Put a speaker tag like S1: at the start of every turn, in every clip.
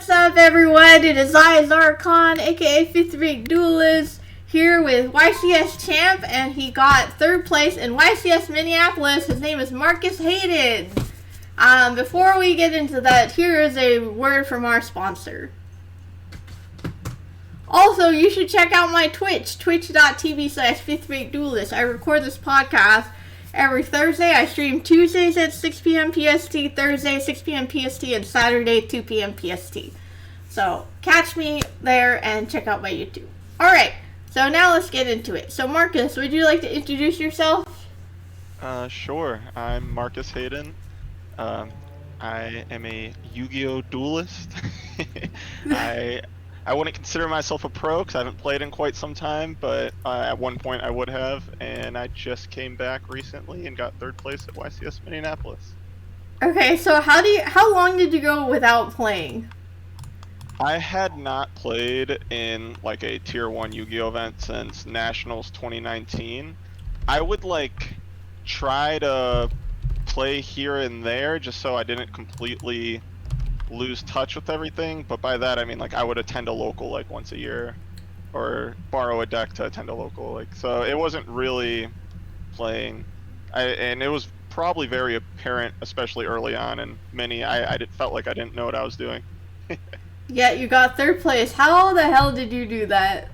S1: What's up, everyone? It is I, Zarkon, aka 5th Rank Duelist, here with YCS Champ, and he got 3rd place in YCS Minneapolis. His name is Marcus Hayden. Before we get into that, here is a word from our sponsor. Also, you should check out my Twitch, twitch.tv/5thrankduelist. I record this podcast every Thursday. I stream Tuesdays at 6 p.m. PST, Thursday 6 p.m. PST, and Saturday 2 p.m. PST. So, catch me there and check out my YouTube. Alright, so now let's get into it. So, Marcus, would you like to introduce yourself?
S2: Sure. I'm Marcus Hayden. I am a Yu-Gi-Oh! Duelist. I wouldn't consider myself a pro because I haven't played in quite some time, but at one point I would have, and I just came back recently and got 3rd place at YCS Minneapolis.
S1: Okay, so how long did you go without playing?
S2: I had not played in like a tier 1 Yu-Gi-Oh! Event since Nationals 2019. I would try to play here and there just so I didn't completely lose touch with everything, but by that I mean I would attend a local once a year or borrow a deck to attend a local, so it wasn't really playing. And it was probably very apparent, especially early on in mini. I felt like I didn't know what I was doing.
S1: Yeah, you got 3rd place. How the hell did you do that?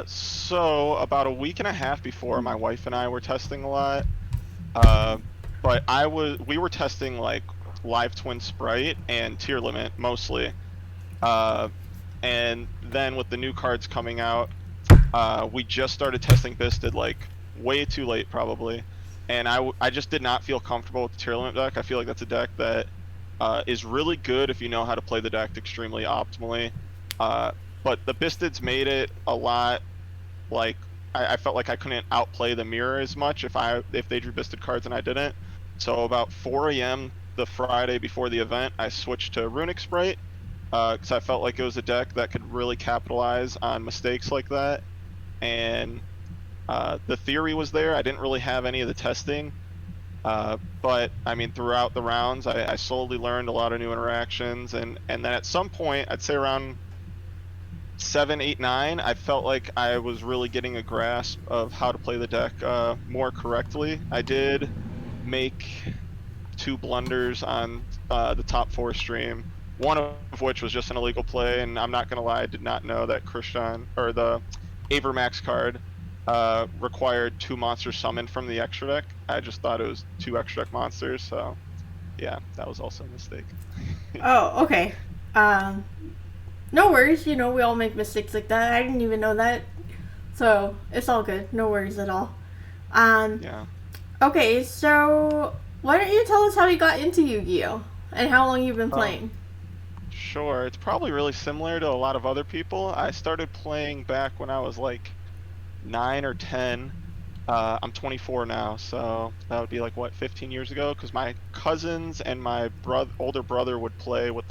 S2: So about a week and a half before, my wife and I were testing a lot, but we were testing Live Twin Sprite and Tier Limit mostly, and then with the new cards coming out, we just started testing Bisted way too late probably, and I just did not feel comfortable with the Tier Limit deck. I feel like that's a deck that is really good if you know how to play the deck extremely optimally, but the Bisteds made it a lot I felt like I couldn't outplay the mirror as much if they drew Bisted cards and I didn't. So about 4 a.m. the Friday before the event, I switched to Runic Sprite because I felt like it was a deck that could really capitalize on mistakes like that, and the theory was there. I didn't really have any of the testing, but I mean throughout the rounds I slowly learned a lot of new interactions, and then at some point, I'd say around 7, 8, 9, I felt like I was really getting a grasp of how to play the deck more correctly. I did make 2 blunders on the top 4 stream, one of which was just an illegal play, and I'm not gonna lie, I did not know that Krishan, or the Avermax card, required 2 monsters summoned from the extra deck. I just thought it was 2 extra deck monsters, so yeah, that was also a mistake.
S1: Oh, okay. No worries, we all make mistakes like that. I didn't even know that. So, it's all good. No worries at all.
S2: Yeah.
S1: Okay, so why don't you tell us how you got into Yu-Gi-Oh! And how long you've been playing?
S2: Sure, it's probably really similar to a lot of other people. I started playing back when I was 9 or 10. I'm 24 now, so that would be 15 years ago, because my cousins and my older brother would play with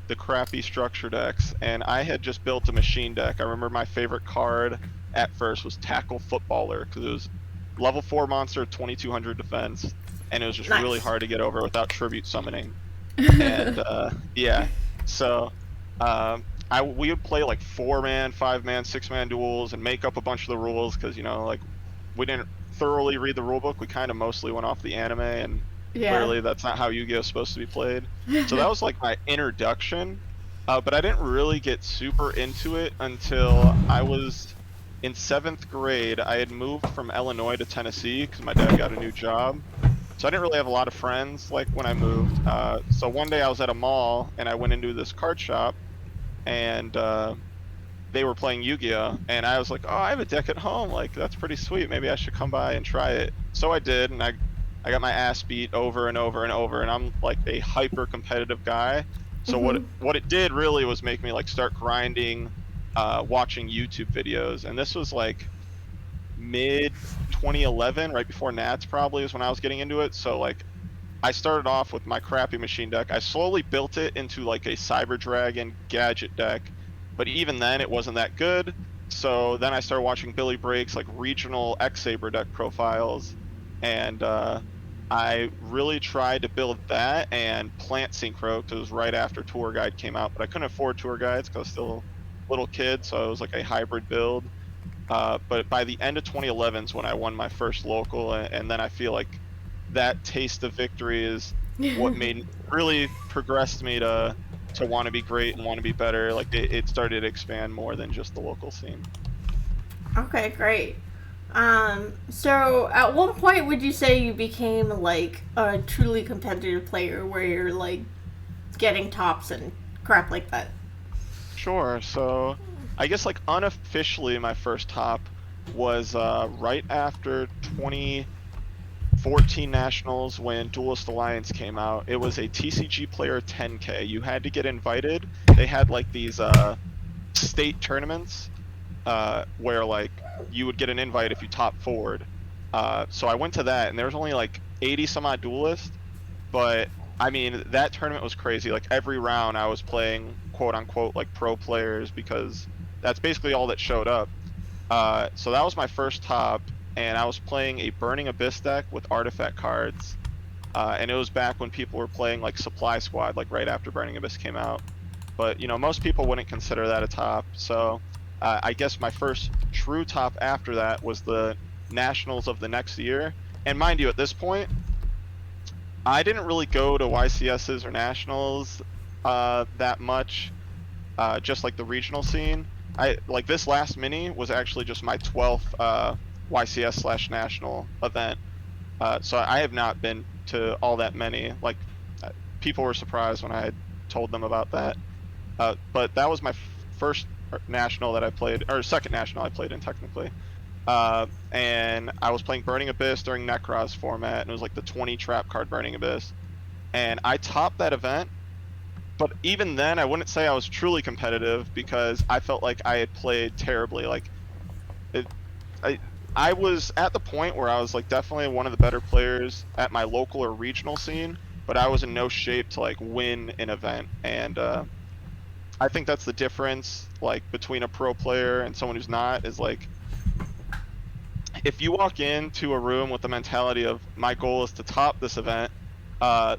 S2: the crappy structure decks, and I had just built a machine deck. I remember my favorite card at first was Tackle Footballer, because it was level 4 monster, 2200 defense, and it was just really hard to get over without tribute summoning. And yeah, so we would play 4-man, 5-man, 6-man duels and make up a bunch of the rules, because we didn't thoroughly read the rulebook. We kind of mostly went off the anime, and clearly that's not how Yu-Gi-Oh! Is supposed to be played. So that was my introduction, but I didn't really get super into it until I was in 7th grade. I had moved from Illinois to Tennessee because my dad got a new job, so I didn't really have a lot of friends when I moved. So one day I was at a mall and I went into this card shop, and they were playing Yu-Gi-Oh! And I was like, oh, I have a deck at home, that's pretty sweet, maybe I should come by and try it. So I did, and I got my ass beat over and over and over, and I'm a hyper competitive guy. So what it did really was make me start grinding, watching YouTube videos, and this was mid 2011, right before Nats probably is when I was getting into it. So I started off with my crappy machine deck. I slowly built it into a Cyber Dragon gadget deck, but even then it wasn't that good. So then I started watching Billy Break's regional X Saber deck profiles, and I really tried to build that and plant Synchro because it was right after Tour Guide came out, but I couldn't afford Tour Guides because I was still a little kid, so it was like a hybrid build. But by the end of 2011 is when I won my first local, and then I feel like that taste of victory is what made really progressed me to want to be great and want to be better. Like it started to expand more than just the local scene.
S1: Okay, great. So at what point would you say you became like a truly competitive player where you're like getting tops and crap like that?
S2: Sure. So I guess like unofficially, my first top was right after 2014 Nationals when Duelist Alliance came out. It was a TCG player 10K. You had to get invited. They had like these state tournaments where like you would get an invite if you top forward. So I went to that, and there was only like 80 some odd duelists, but I mean that tournament was crazy. Like every round, I was playing quote unquote like pro players because that's basically all that showed up. So that was my first top, and I was playing a Burning Abyss deck with artifact cards. And it was back when people were playing like Supply Squad, like right after Burning Abyss came out. But you know, most people wouldn't consider that a top. So I guess my first true top after that was the Nationals of the next year. And mind you, at this point, I didn't really go to YCSs or Nationals that much, just like the regional scene. I like this last mini was actually just my 12th YCS/national event. So I have not been to all that many. Like people were surprised when I had told them about that. But that was my first national that I played, or second national I played in technically. And I was playing Burning Abyss during Necros format, and it was like the 20 trap card Burning Abyss. And I topped that event, but even then I wouldn't say I was truly competitive because I felt like I had played terribly. Like it, I was at the point where I was like definitely one of the better players at my local or regional scene, but I was in no shape to like win an event. And I think that's the difference like between a pro player and someone who's not, is like if you walk into a room with the mentality of my goal is to top this event,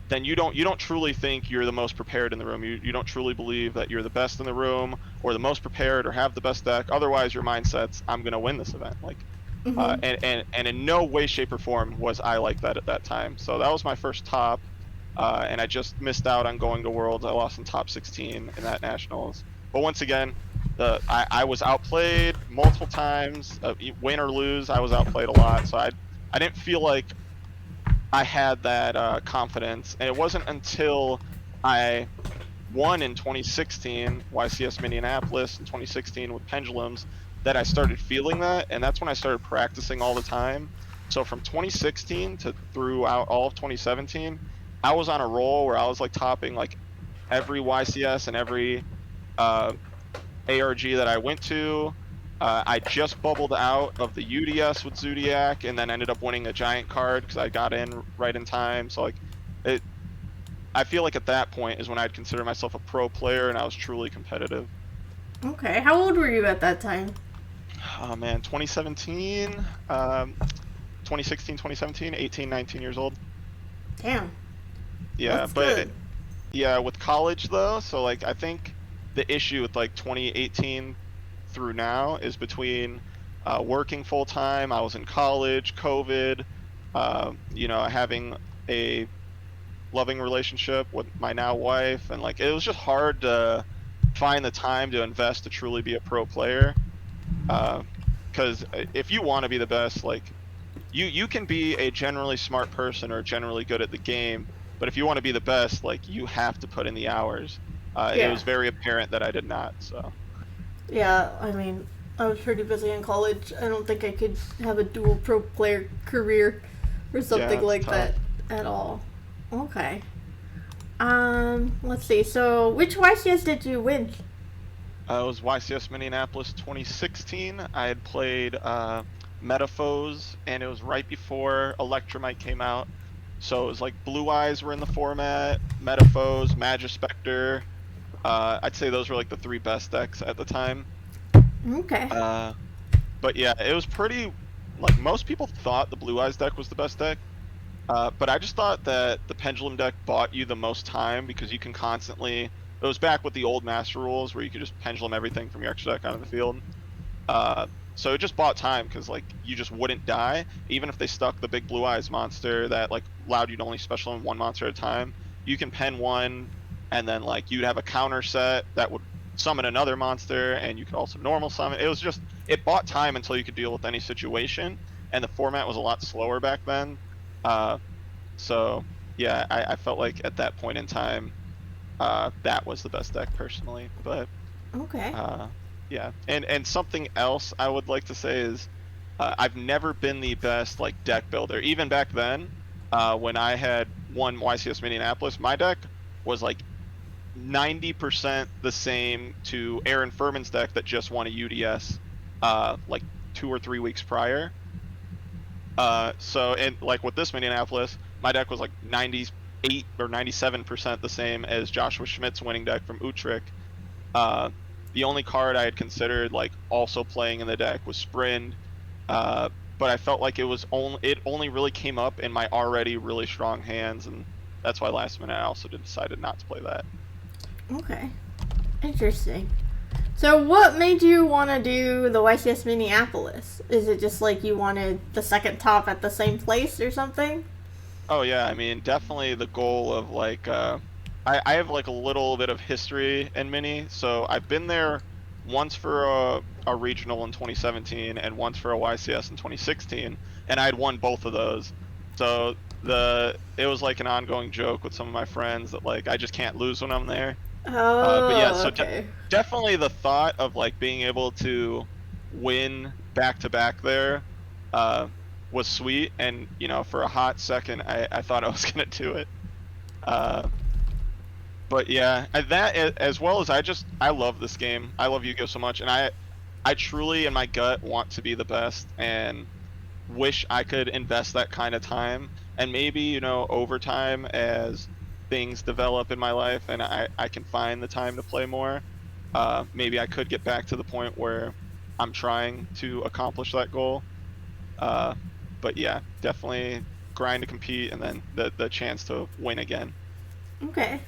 S2: then you don't truly think you're the most prepared in the room. You don't truly believe that you're the best in the room or the most prepared or have the best deck. Otherwise, your mindset's I'm gonna win this event. Like, and in no way, shape, or form was I like that at that time. So that was my first top, and I just missed out on going to Worlds. I lost in top 16 in that Nationals. But once again, I was outplayed multiple times. Win or lose, I was outplayed a lot. So I didn't feel like I had that confidence, and it wasn't until I won in 2016 YCS Minneapolis in 2016 with Pendulums that I started feeling that, and that's when I started practicing all the time. So from 2016 to throughout all of 2017, I was on a roll where I was like topping like every YCS and every ARG that I went to. I just bubbled out of the UDS with Zodiac, and then ended up winning a giant card because I got in right in time. So like, I feel like at that point is when I'd consider myself a pro player and I was truly competitive.
S1: Okay, how old were you at that time?
S2: Oh man, 2017, 2016, 2017, 18, 19 years old.
S1: Damn,
S2: Yeah,
S1: that's
S2: but
S1: good.
S2: yeah, with college though, so like I think the issue with like 2018 through now is between working full time. I was in college, COVID, you know, having a loving relationship with my now wife, and like it was just hard to find the time to invest to truly be a pro player. Because if you want to be the best, like you can be a generally smart person or generally good at the game, but if you want to be the best, like you have to put in the hours. It
S1: Yeah,
S2: was very apparent that I did not. So
S1: yeah. I mean, I was pretty busy in college. I don't think I could have a dual pro player career or
S2: yeah,
S1: something
S2: it's
S1: like
S2: tough.
S1: that at all. Okay. Let's see. So, which YCS did you win?
S2: It was YCS Minneapolis 2016. I had played Metaphors, and it was right before Electromite came out. So it was like Blue Eyes were in the format, Metaphors, Magispector. I'd say those were like the three best decks at the time.
S1: Okay.
S2: But yeah, it was pretty. Like most people thought the Blue Eyes deck was the best deck. But I just thought that the Pendulum deck bought you the most time because you can constantly. It was back with the old Master Rules where you could just pendulum everything from your extra deck onto the field. Uh, so it just bought time because like you just wouldn't die even if they stuck the big blue eyes monster that like allowed you to only special in one monster at a time. You can pen one, and then like you'd have a counter set that would summon another monster, and you could also normal summon. It was just it bought time until you could deal with any situation, and the format was a lot slower back then. Uh, so yeah, I felt like at that point in time, that was the best deck personally, but.
S1: Okay.
S2: Yeah, and something else I would like to say is I've never been the best like deck builder. Even back then, when I had won YCS Minneapolis, my deck was like 90% the same to Aaron Furman's deck that just won a UDS like 2 or 3 weeks prior. So and like with this Minneapolis, my deck was like 98 or 97% the same as Joshua Schmidt's winning deck from Utrecht. The only card I had considered like also playing in the deck was Sprind, but I felt like it only really came up in my already really strong hands, and that's why last minute I also decided not to play that.
S1: Okay. Interesting. So what made you want to do the YCS Minneapolis? Is it just like you wanted the second top at the same place or something?
S2: Oh yeah, I mean definitely the goal of like I have like a little bit of history in Mini, so I've been there once for a regional in 2017 and once for a YCS in 2016, and I had won both of those. So it was like an ongoing joke with some of my friends that like I just can't lose when I'm there. But yeah,
S1: Oh,
S2: so
S1: okay.
S2: definitely the thought of like being able to win back to back there uh, was sweet, and you know for a hot second I thought I was gonna do it. Uh, but yeah, as well as I love this game. I love Yu-Gi-Oh so much, and I truly in my gut want to be the best, and wish I could invest that kind of time. And maybe over time as things develop in my life and I can find the time to play more, maybe I could get back to the point where I'm trying to accomplish that goal. Uh, but yeah, definitely grind to compete, and then the chance to win again.
S1: Okay.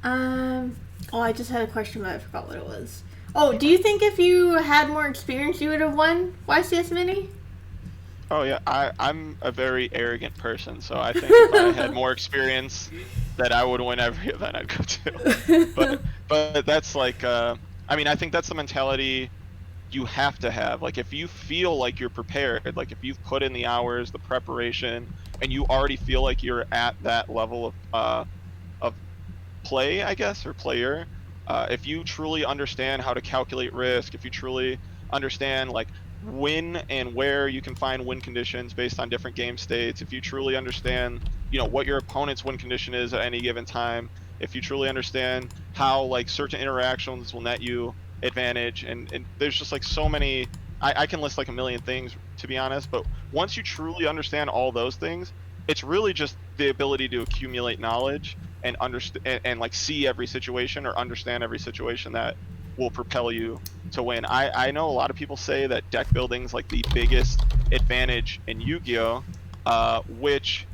S1: Um. Oh, I just had a question, but I forgot what it was. Oh, do you think if you had more experience, you would have won YCS Mini?
S2: Oh yeah, I'm a very arrogant person, so I think if I had more experience, that I would win every event I'd go to. But that's like, I mean, I think that's the mentality you have to have. Like, if you feel like you're prepared, like if you've put in the hours, the preparation, and you already feel like you're at that level of play, I guess, or player, if you truly understand how to calculate risk, if you truly understand like when and where you can find win conditions based on different game states, if you truly understand, what your opponent's win condition is at any given time, if you truly understand how like certain interactions will net you advantage, and there's just like so many. I can list like a million things to be honest, but once you truly understand all those things, it's really just the ability to accumulate knowledge and understand and like see every situation or understand every situation that will propel you to win. I know a lot of people say that deck building is like the biggest advantage in Yu-Gi-Oh, which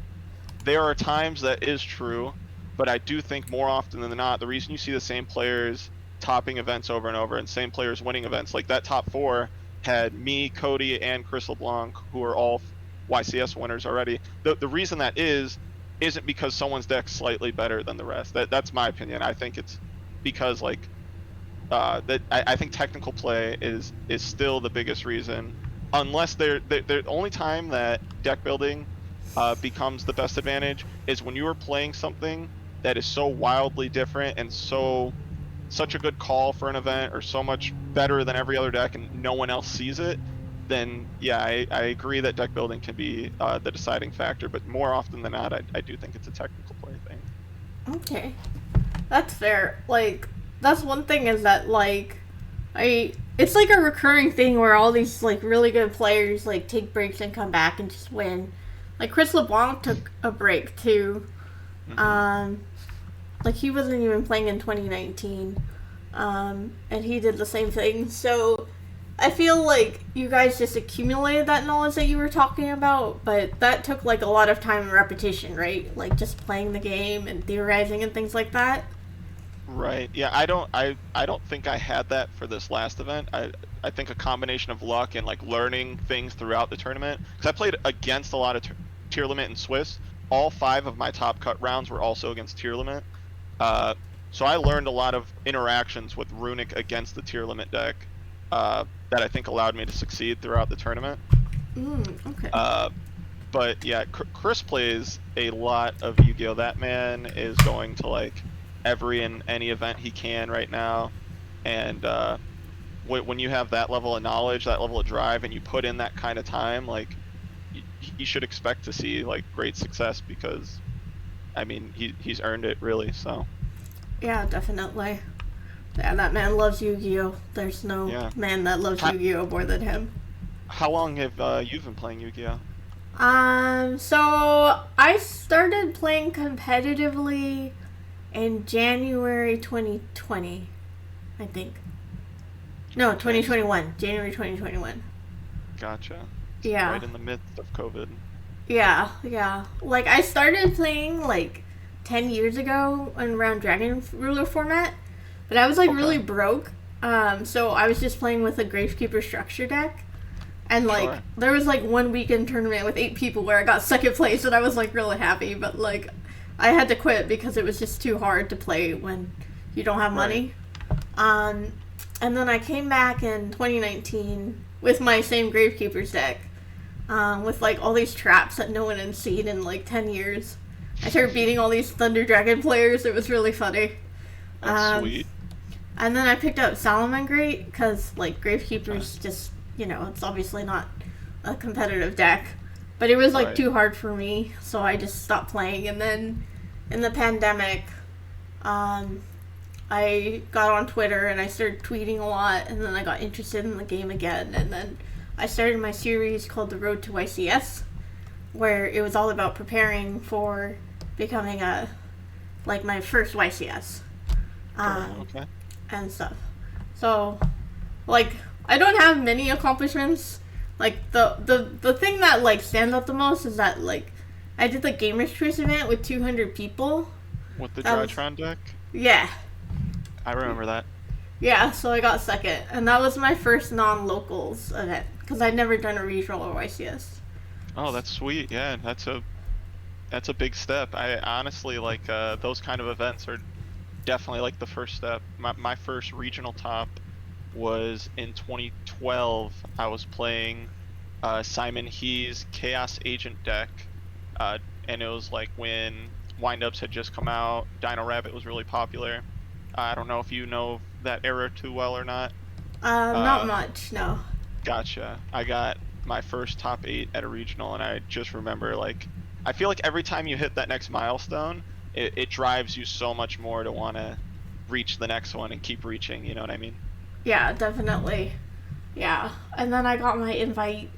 S2: there are times that is true, but I do think more often than not, the reason you see the same players topping events over and over and same players winning events, like that top four had me, Cody, and Chris LeBlanc, who are all YCS winners already. The reason that isn't because someone's deck's slightly better than the rest. That's my opinion. I think it's because like that I think technical play is still the biggest reason. Unless the only time that deck building becomes the best advantage is when you are playing something that is so wildly different and such a good call for an event or so much better than every other deck and no one else sees it. Then yeah, I agree that deck building can be the deciding factor, but more often than not, I do think it's a technical play thing.
S1: Okay, that's fair. Like, that's one thing is that like, it's like a recurring thing where all these like really good players like take breaks and come back and just win. Like Chris LeBlanc took a break too.
S2: Mm-hmm.
S1: Like he wasn't even playing in 2019, and he did the same thing. So I feel like you guys just accumulated that knowledge that you were talking about, but that took like a lot of time and repetition, right? Like just playing the game and theorizing and things like that.
S2: Right. Yeah, I don't think I had that for this last event. I think a combination of luck and like learning things throughout the tournament. Because I played against a lot of tier limit and Swiss. All 5 of my top cut rounds were also against tier limit. So I learned a lot of interactions with Runic against the tier limit deck that I think allowed me to succeed throughout the tournament.
S1: Okay.
S2: But yeah, Chris plays a lot of Yu-Gi-Oh! That man is going to like every and any event he can right now, and when you have that level of knowledge, that level of drive, and you put in that kind of time, like you should expect to see like great success because, I mean, he's earned it really. So.
S1: Yeah, definitely. Yeah, that man loves Yu-Gi-Oh! There's no man that loves Yu-Gi-Oh! More than him.
S2: How long have you been playing Yu-Gi-Oh?
S1: So I started playing competitively in January 2020, I think. No, 2021. January 2021.
S2: Gotcha.
S1: Yeah.
S2: Right in the midst of COVID.
S1: Yeah. Like, I started playing, like, 10 years ago around Dragon Ruler format, but I was, like, really broke. So I was just playing with a Gravekeeper structure deck. And, like, there was, like, one weekend tournament with 8 people where I got second place, and I was, like, really happy. But, like, I had to quit because it was just too hard to play when you don't have money. And then I came back in 2019 with my same Gravekeeper's deck, with, like, all these traps that no one had seen in, like, 10 years. I started beating all these Thunder Dragon players. It was really funny.
S2: That's sweet.
S1: And then I picked up Salamangreat because, like, Gravekeeper's just... You know, it's obviously not a competitive deck. But it was, like, too hard for me, so I just stopped playing. And then, in the pandemic, I got on Twitter and I started tweeting a lot. And then I got interested in the game again. And then I started my series called The Road to YCS, where it was all about preparing for becoming my first YCS. And stuff. So, like... I don't have many accomplishments. Like, the thing that, like, stands out the most is that, like, I did the Gamers Choice event with 200 people.
S2: With the Drytron deck?
S1: Yeah.
S2: I remember that.
S1: Yeah, so I got second. And that was my first non-locals event, because I'd never done a regional or YCS.
S2: Oh, that's sweet. Yeah, that's a big step. I honestly, like, those kind of events are definitely, like, the first step. My first regional top was in 2012. I was playing Simon He's Chaos Agent deck, and it was like when windups had just come out. Dino Rabbit was really popular. I don't know if you know that era too well or not.
S1: Not much, no.
S2: Gotcha. I got my first top 8 at a regional, and I just remember, like, I feel like every time you hit that next milestone, it drives you so much more to want to reach the next one and keep reaching, you know what I mean?
S1: Yeah, definitely. Yeah. And then I got my invite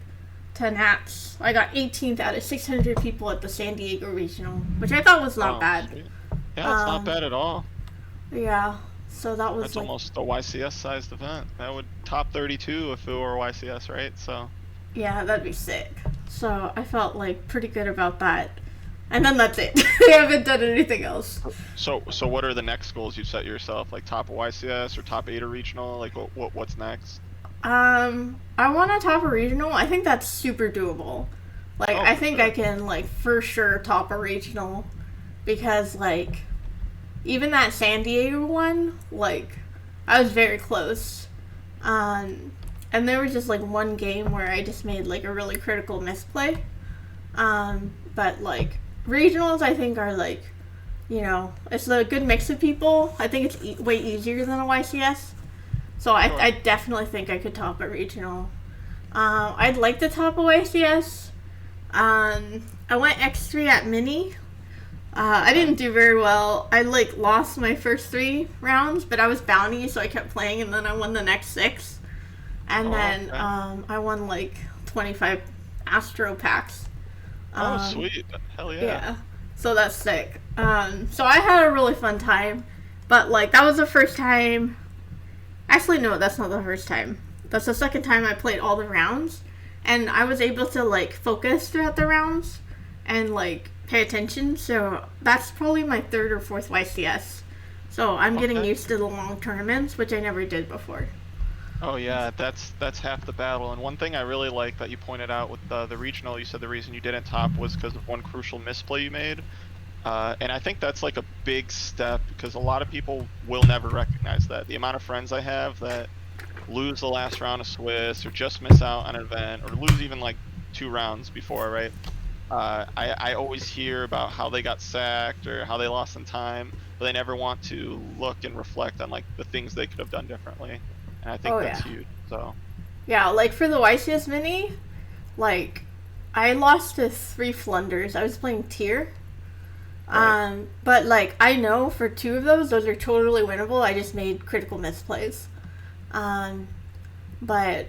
S1: to Nats. I got 18th out of 600 people at the San Diego Regional, which I thought was not bad.
S2: Sweet. Yeah, it's not bad at all.
S1: Yeah. So that was
S2: That's almost a YCS-sized event. That would top 32 if it were YCS, right? So.
S1: Yeah, that'd be sick. So I felt, like, pretty good about that. And then that's it. I haven't done anything else.
S2: So what are the next goals you set yourself? Like top of YCS or top 8 or regional? Like what's next?
S1: I want to top a regional. I think that's super doable. Like, I think I can, like, for sure top a regional. Because, like, even that San Diego one, like, I was very close. And there was just, like, one game where I just made, like, a really critical misplay. But, like, regionals, I think, are, like, you know, it's a good mix of people. I think it's way easier than a YCS. So I definitely think I could top a regional. I'd like to top a YCS. I went X3 at Mini. I didn't do very well. I, like, lost my first 3 rounds, but I was bounty, so I kept playing, and then I won the next 6. And then I won, like, 25 Astro packs.
S2: Sweet. Hell yeah.
S1: Yeah. So that's sick. So I had a really fun time. But, like, that was the first time... Actually, no, that's not the first time. that's the second time I played all the rounds, and I was able to like focus throughout the rounds and like pay attention. So that's probably my third or fourth YCS. So I'm getting
S2: Okay.
S1: used to the long tournaments, which I never did before.
S2: Oh yeah, that's half the battle. And one thing I really like that you pointed out with the regional, you said the reason you didn't top was because of one crucial misplay you made. And I think that's like a big step because a lot of people will never recognize that. The amount of friends I have that lose the last round of Swiss or just miss out on an event or lose even like 2 rounds before, right? I always hear about how they got sacked or how they lost in time, but they never want to look and reflect on like the things they could have done differently. And I think
S1: Oh
S2: that's
S1: yeah.
S2: huge. So,
S1: Yeah, like for the YCS mini, like I lost to 3 flunders. I was playing tier.
S2: right.
S1: But like I know for 2 of those are totally winnable. I just made critical misplays. Um, but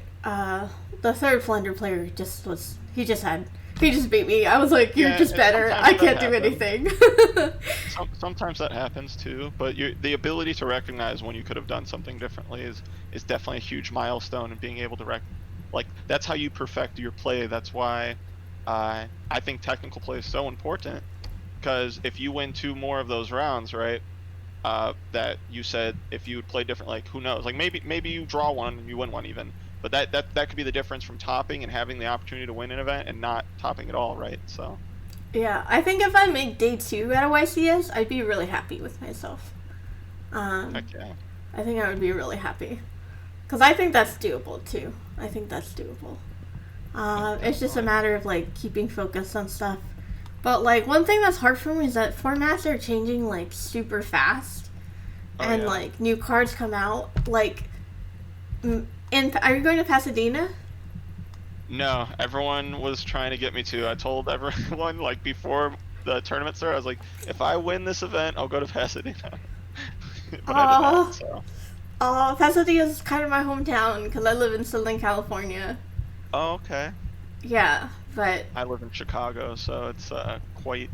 S1: the third flunder player just was he just beat me. I was like, you're
S2: Yeah,
S1: just better.
S2: sometimes
S1: I
S2: that
S1: can't do
S2: happens.
S1: anything.
S2: Sometimes that happens too, but the ability to recognize when you could have done something differently is definitely a huge milestone, and being able to like that's how you perfect your play. That's why I think technical play is so important, because if you win 2 more of those rounds, right? That you said if you would play different, like who knows? Like maybe you draw one and you win one even, but that could be the difference from topping and having the opportunity to win an event and not topping at all, right? So
S1: Yeah, I think if I make day 2 at a YCS, I'd be really happy with myself. Um,
S2: heck yeah.
S1: I think I would be really happy. Because I think that's doable too. I think that's doable.
S2: Yeah,
S1: It's just a
S2: definitely.
S1: matter of like keeping focus on stuff. But like one thing that's hard for me is that formats are changing like super fast,
S2: Oh
S1: and
S2: yeah.
S1: like new cards come out. Like, are you going to Pasadena?
S2: No, everyone was trying to get me to. I told everyone like before the tournament started, I was like, if I win this event, I'll go to Pasadena. But I did not.
S1: Oh,
S2: So.
S1: Pasadena is kind of my hometown because I live in Southern California.
S2: Oh, okay.
S1: Yeah, but
S2: I live in Chicago, so it's quite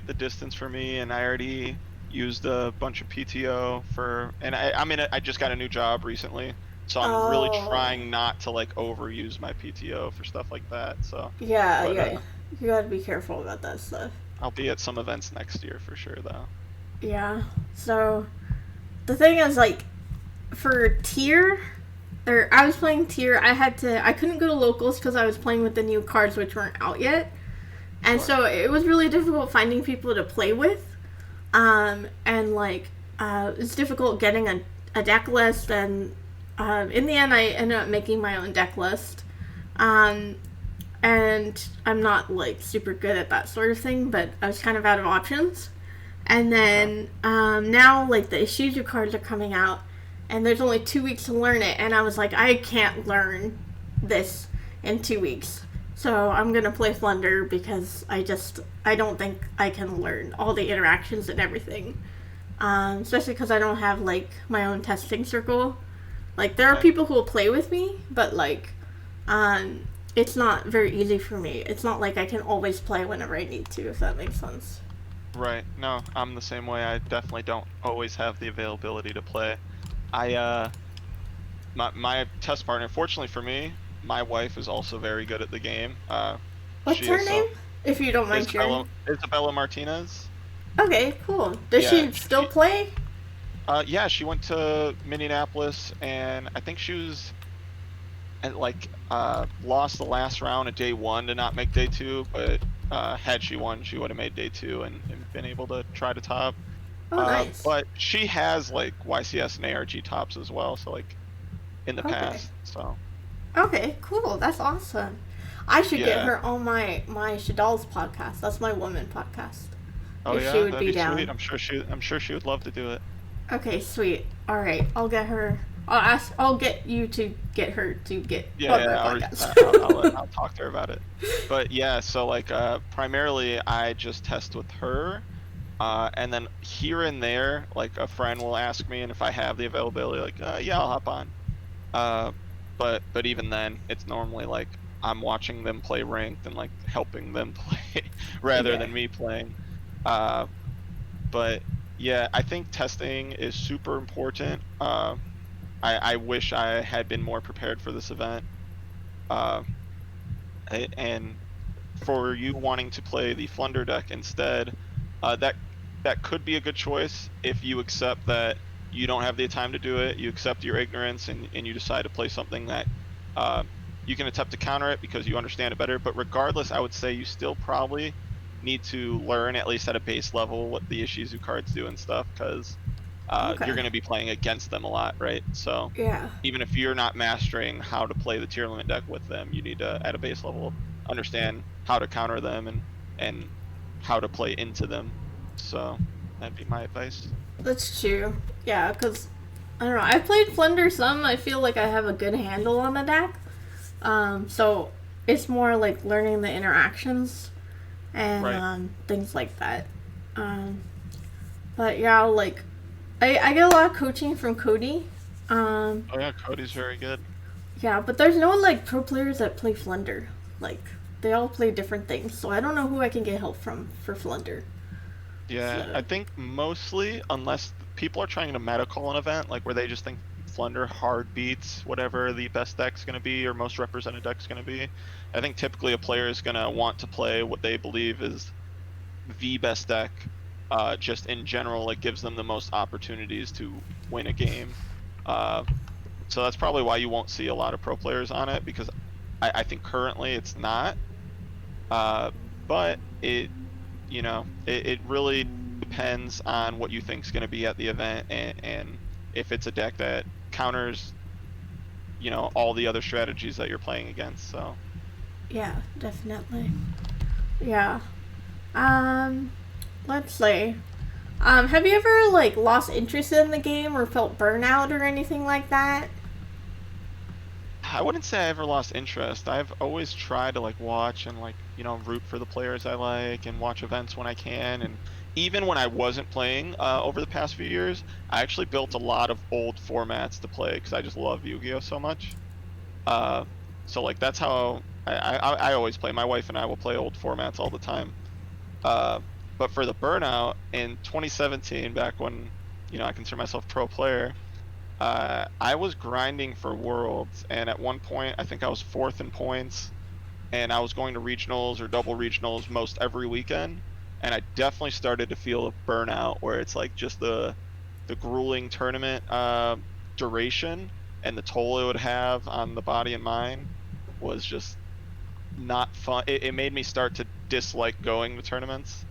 S2: the distance for me, and I already used a bunch of PTO for, and I just got a new job recently, so I'm really
S1: oh,
S2: trying not to like overuse my PTO for stuff like that. So,
S1: yeah,
S2: but
S1: yeah, you gotta be careful about that stuff.
S2: I'll be at some events next year for sure, though.
S1: Yeah. So the thing is, like, for tier, or I was playing tier. I couldn't go to locals because I was playing with the new cards which weren't out yet, and
S2: Sure.
S1: so it was really difficult finding people to play with. And like, it's difficult getting a deck list, and in the end, I ended up making my own deck list. Um, and I'm not like super good at that sort of thing, but I was kind of out of options. And
S2: Okay.
S1: then now, like the Ishizu cards are coming out, and there's only 2 weeks to learn it. And I was like, I can't learn this in 2 weeks, so I'm gonna play Flunder because I don't think I can learn all the interactions and everything. Especially because I don't have like my own testing circle. Like there are
S2: Okay.
S1: people who will play with me, but like, um, it's not very easy for me. It's not like I can always play whenever I need to, if that makes sense.
S2: Right. No, I'm the same way. I definitely don't always have the availability to play. I my test partner, fortunately for me, my wife is also very good at the game.
S1: What's
S2: She
S1: her
S2: is
S1: name?
S2: so
S1: If you don't mind sharing.
S2: Isabella Martinez.
S1: Okay, cool. Does
S2: Yeah,
S1: she still play?
S2: yeah, she went to Minneapolis, and I think she was and like lost the last round at day 1 to not make day 2, but had she won, she would have made day 2 and been able to try to top.
S1: Oh, nice.
S2: But she has like YCS and ARG tops as well, so like in the
S1: Okay.
S2: past. So
S1: Okay, cool. That's awesome. I should get
S2: yeah.
S1: her on my Shadal's podcast. That's my woman podcast.
S2: Oh
S1: If she
S2: yeah,
S1: would
S2: that'd
S1: be
S2: be sweet.
S1: down.
S2: I'm sure she would love to do it.
S1: Okay, sweet. All right, I'll get her. I'll ask. I'll get you to get her to get
S2: Yeah,
S1: on my
S2: yeah,
S1: podcast.
S2: I'll talk to her about it. But yeah, so like primarily I just test with her. And then here and there, like a friend will ask me, and if I have the availability, like yeah, I'll hop on. Uh, but even then, it's normally like I'm watching them play ranked and like helping them play rather
S1: Yeah.
S2: than me playing. Uh, but yeah, I think testing is super important. I wish I had been more prepared for this event. Uh, and for you wanting to play the Flunder deck instead, that could be a good choice if you accept that you don't have the time to do it. You accept your ignorance and you decide to play something that you can attempt to counter it because you understand it better. But regardless, I would say you still probably need to learn at least at a base level what the Ishizu cards do and stuff, because
S1: Okay.
S2: you're going to be playing against them a lot, right? So
S1: Yeah.
S2: even if you're not mastering how to play the tier limit deck with them, you need to, at a base level, understand how to counter them and how to play into them. So that'd be my advice.
S1: That's true. Yeah, because I don't know. I played Flunder some. I feel like I have a good handle on the deck. So it's more like learning the interactions and
S2: Right.
S1: things like that. But yeah, like I get a lot of coaching from Cody.
S2: Oh yeah, Cody's very good.
S1: Yeah, but there's no like pro players that play Flunder. Like they all play different things, so I don't know who I can get help from for Flunder.
S2: Yeah,
S1: So
S2: I think mostly, unless people are trying to meta call an event, like where they just think Flunder hard beats whatever the best deck's going to be or most represented deck's going to be. I think typically a player is going to want to play what they believe is the best deck. Just in general, it gives them the most opportunities to win a game. Uh, so that's probably why you won't see a lot of pro players on it, because I think currently it's not. But it really depends on what you think is going to be at the event, and if it's a deck that counters, all the other strategies that you're playing against. So
S1: yeah, definitely. Yeah. Um, let's see. Have you ever like lost interest in the game or felt burnout or anything like that?
S2: I wouldn't say I ever lost interest. I've always tried to like watch and like, root for the players I like and watch events when I can. And even when I wasn't playing over the past few years, I actually built a lot of old formats to play because I just love Yu-Gi-Oh so much. Uh, so like that's how I always play. My wife and I will play old formats all the time. Uh, but for the burnout in 2017, back when, I consider myself pro player, I was grinding for Worlds, and at one point, I think I was fourth in points, and I was going to regionals or double regionals most every weekend, and I definitely started to feel a burnout where it's like just the grueling tournament duration and the toll it would have on the body and mind was just not fun. It made me start to dislike going to tournaments,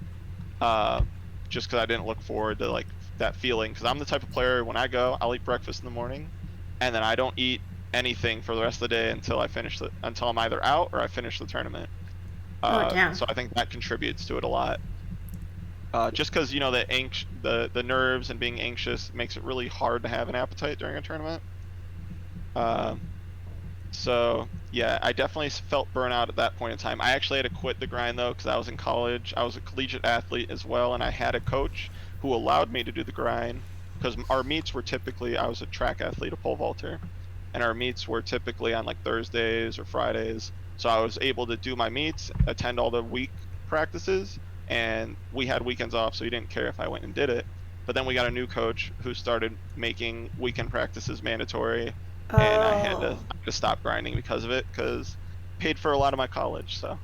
S2: uh, just because I didn't look forward to like that feeling. Because I'm the type of player, when I go, I'll eat breakfast in the morning, and then I don't eat anything for the rest of the day until I'm either out or I finish the tournament.
S1: Oh damn.
S2: So I think that contributes to it a lot. Just because the nerves and being anxious makes it really hard to have an appetite during a tournament. So yeah, I definitely felt burnout at that point in time. I actually had to quit the grind though, because I was in college. I was a collegiate athlete as well, and I had a coach who allowed me to do the grind, because our meets were typically, I was a track athlete, a pole vaulter, and our meets were typically on like Thursdays or Fridays. So I was able to do my meets, attend all the week practices, and we had weekends off, so he didn't care if I went and did it. But then we got a new coach who started making weekend practices mandatory, and I had
S1: Oh.
S2: to stop grinding because of it, because paid for a lot of my college. So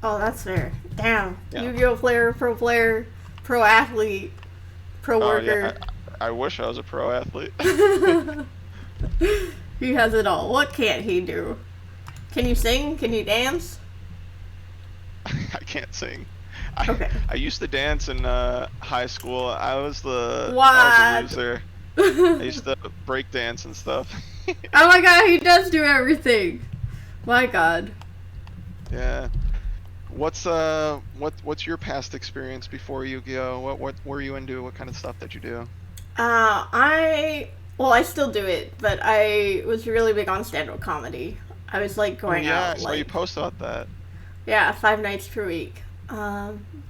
S1: Oh, that's fair. Damn.
S2: yeah.
S1: Yu-Gi-Oh player, pro athlete, pro
S2: Oh yeah,
S1: worker.
S2: I wish I was a pro athlete.
S1: He has it all. What can't he do? Can you sing? Can you dance?
S2: I can't sing. I
S1: Okay.
S2: I used to dance in high school. I
S1: What?
S2: was a loser. I used to break dance and stuff.
S1: Oh my god, he does do everything. My god.
S2: Yeah. What's your past experience before Yu-Gi-Oh? What were you into? What kind of stuff did you do?
S1: I still do it, but I was really big on stand-up comedy. I was like
S2: Oh
S1: going
S2: yeah, I
S1: out
S2: saw you
S1: like,
S2: post about that.
S1: yeah, 5 nights per week.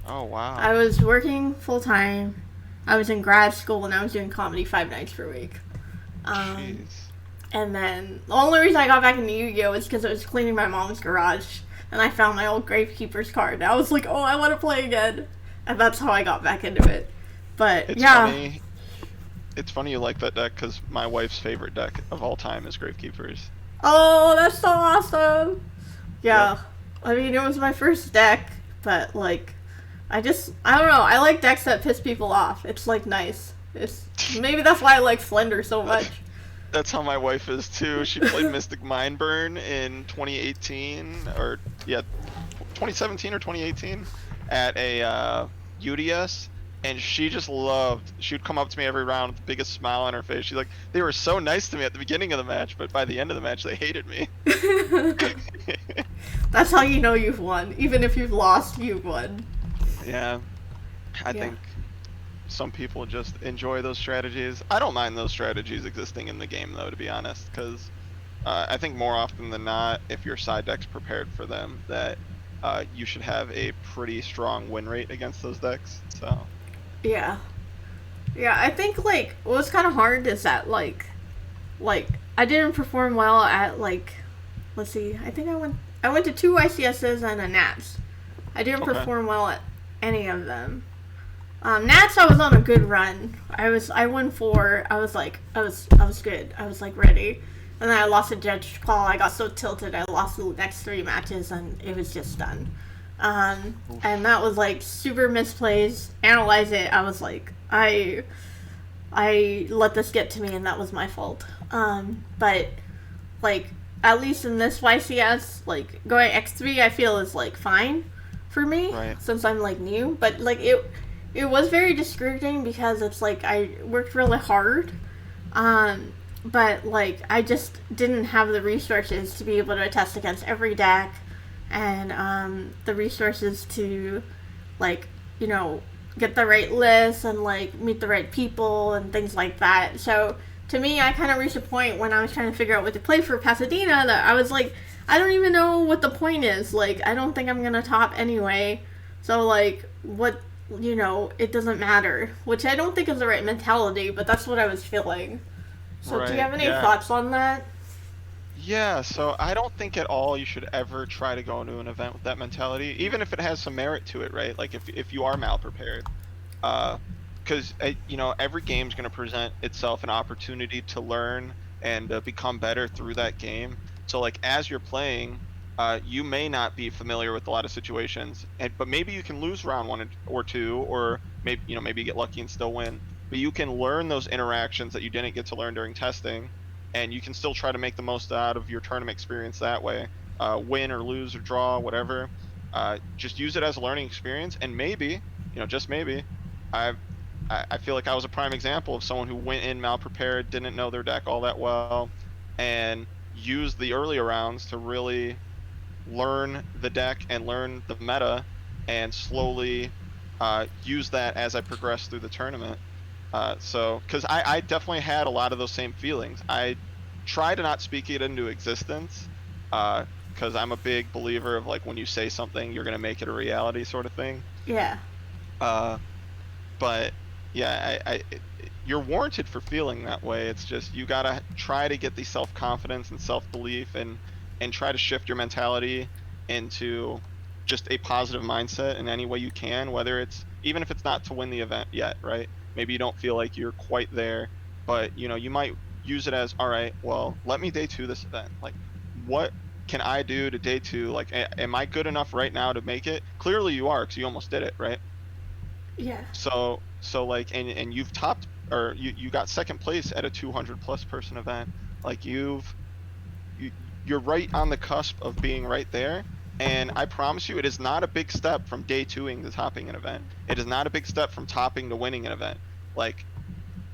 S2: Oh
S1: I
S2: wow.
S1: was working full time. I was in grad school and I was doing comedy 5 nights per week. Um,
S2: Jeez.
S1: and then the only reason I got back into Yu-Gi-Oh was because I was cleaning my mom's garage and I found my old Gravekeeper's card. And I was like, oh, I want to play again, and that's how I got back into it. But
S2: It's
S1: yeah,
S2: funny. It's funny you like that deck because my wife's favorite deck of all time is Gravekeepers.
S1: Oh, that's so awesome.
S2: Yep.
S1: Yeah. I mean, it was my first deck, but like, I don't know. I like decks that piss people off. It's like nice. It's maybe that's why I like Slender so much.
S2: That's how my wife is too. She played Mystic Mindburn in 2018 or yeah, 2017 or 2018 at a UDS, and she just loved. She would come up to me every round with the biggest smile on her face. She's like, they were so nice to me at the beginning of the match, but by the end of the match, they hated me.
S1: That's how you know you've won. Even if you've lost, you've won.
S2: Yeah, I
S1: Yeah.
S2: think some people just enjoy those strategies. I don't mind those strategies existing in the game though, to be honest, because I think more often than not, if your side deck's prepared for them, that you should have a pretty strong win rate against those decks. So
S1: Yeah. Yeah, I think like what's kind of hard is that like I didn't perform well at like let's see. I think I went to two YCSs and a Nats. I didn't
S2: okay,
S1: perform well at any of them. Nats, I was on a good run. I won four. I was good. I was like ready, and then I lost a judge call. I got so tilted. I lost the next three matches, and it was just done. And that was like super misplays. Analyze it. I was like, I let this get to me, and that was my fault. But like at least in this YCS, like going X3, I feel is like fine for me
S2: right,
S1: since I'm like new. But like it was very discouraging because it's like I worked really hard, but like I just didn't have the resources to be able to test against every deck, and the resources to like get the right list and like meet the right people and things like that. So to me, I kind of reached a point when I was trying to figure out what to play for Pasadena that I was like, I don't even know what the point is. Like, I don't think I'm gonna top anyway. So like, what it doesn't matter, which I don't think is the right mentality, but that's what I was feeling. So do you
S2: right,
S1: have any
S2: yeah.
S1: thoughts on that?
S2: Yeah, so I don't think at all you should ever try to go into an event with that mentality, even if it has some merit to it, right? Like if you are mal prepared, because every game's going to present itself an opportunity to learn and become better through that game. So like as you're playing, you may not be familiar with a lot of situations, but maybe you can lose round one or two, or maybe you get lucky and still win. But you can learn those interactions that you didn't get to learn during testing, and you can still try to make the most out of your tournament experience that way. Win or lose or draw, whatever. Just use it as a learning experience, and maybe, just maybe, I I feel like I was a prime example of someone who went in malprepared, didn't know their deck all that well, and used the earlier rounds to really learn the deck and learn the meta, and slowly use that as I progressed through the tournament. Because I definitely had a lot of those same feelings. I try to not speak it into existence, because I'm a big believer of like when you say something, you're gonna make it a reality sort of thing.
S1: Yeah.
S2: Uh, but yeah, you're warranted for feeling that way. It's just you gotta try to get the self-confidence and self-belief, and try to shift your mentality into just a positive mindset in any way you can, whether it's even if it's not to win the event yet, right? Maybe you don't feel like you're quite there, but you might use it as, all right, well, let me day two this event. Like, what can I do to day two? Like, am I good enough right now to make it? Clearly you are, because you almost did it, right?
S1: Yeah.
S2: So like, and you've topped, or you got second place at a 200 plus person event. Like you're right on the cusp of being right there. And I promise you, it is not a big step from day twoing to topping an event. It is not a big step from topping to winning an event. Like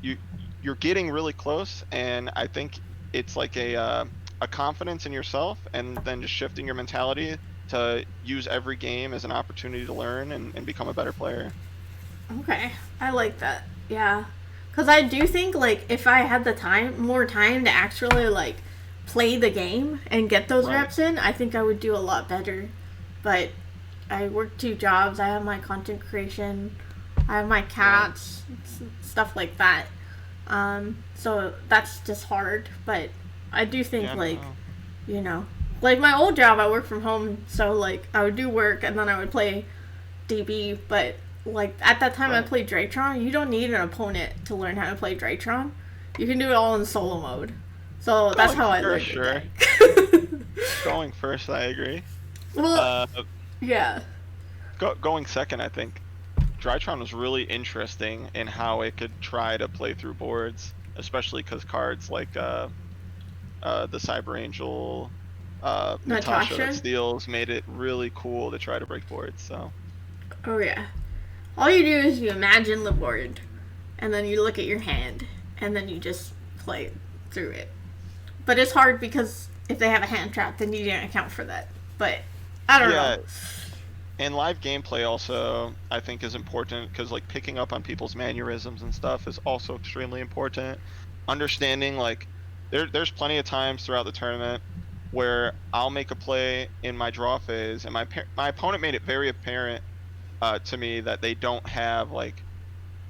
S2: you you're getting really close, and I think it's like a confidence in yourself, and then just shifting your mentality to use every game as an opportunity to learn and become a better player.
S1: Okay. I like that. Yeah. Because I do think, like, if I had the more time to actually, like, play the game and get those
S2: Right.
S1: reps in, I think I would do a lot better. But I work two jobs. I have my content creation. I have my
S2: Right.
S1: cats, stuff like that. So that's just hard. But I do think,
S2: Yeah,
S1: like,
S2: no.
S1: you know, like my old job, I work from home. So, like, I would do work and then I would play DB. But like at that time I
S2: Right.
S1: played Drytron, you don't need an opponent to learn how to play Drytron. You can do it all in solo mode. So that's
S2: Going
S1: how I
S2: for
S1: learned the
S2: sure.
S1: deck.
S2: Going first, I agree.
S1: Well,
S2: Uh,
S1: yeah.
S2: going second, I think Drytron was really interesting in how it could try to play through boards, especially because cards like the Cyber Angel, Natasha that
S1: Natasha?
S2: steals made it really cool to try to break boards. So
S1: Oh yeah. All you do is you imagine the board, and then you look at your hand, and then you just play through it. But it's hard because if they have a hand trap, then you didn't account for that. But I don't know.
S2: yeah, and live gameplay also I think is important because like picking up on people's mannerisms and stuff is also extremely important. Understanding like there's plenty of times throughout the tournament where I'll make a play in my draw phase and my opponent made it very apparent to me that they don't have like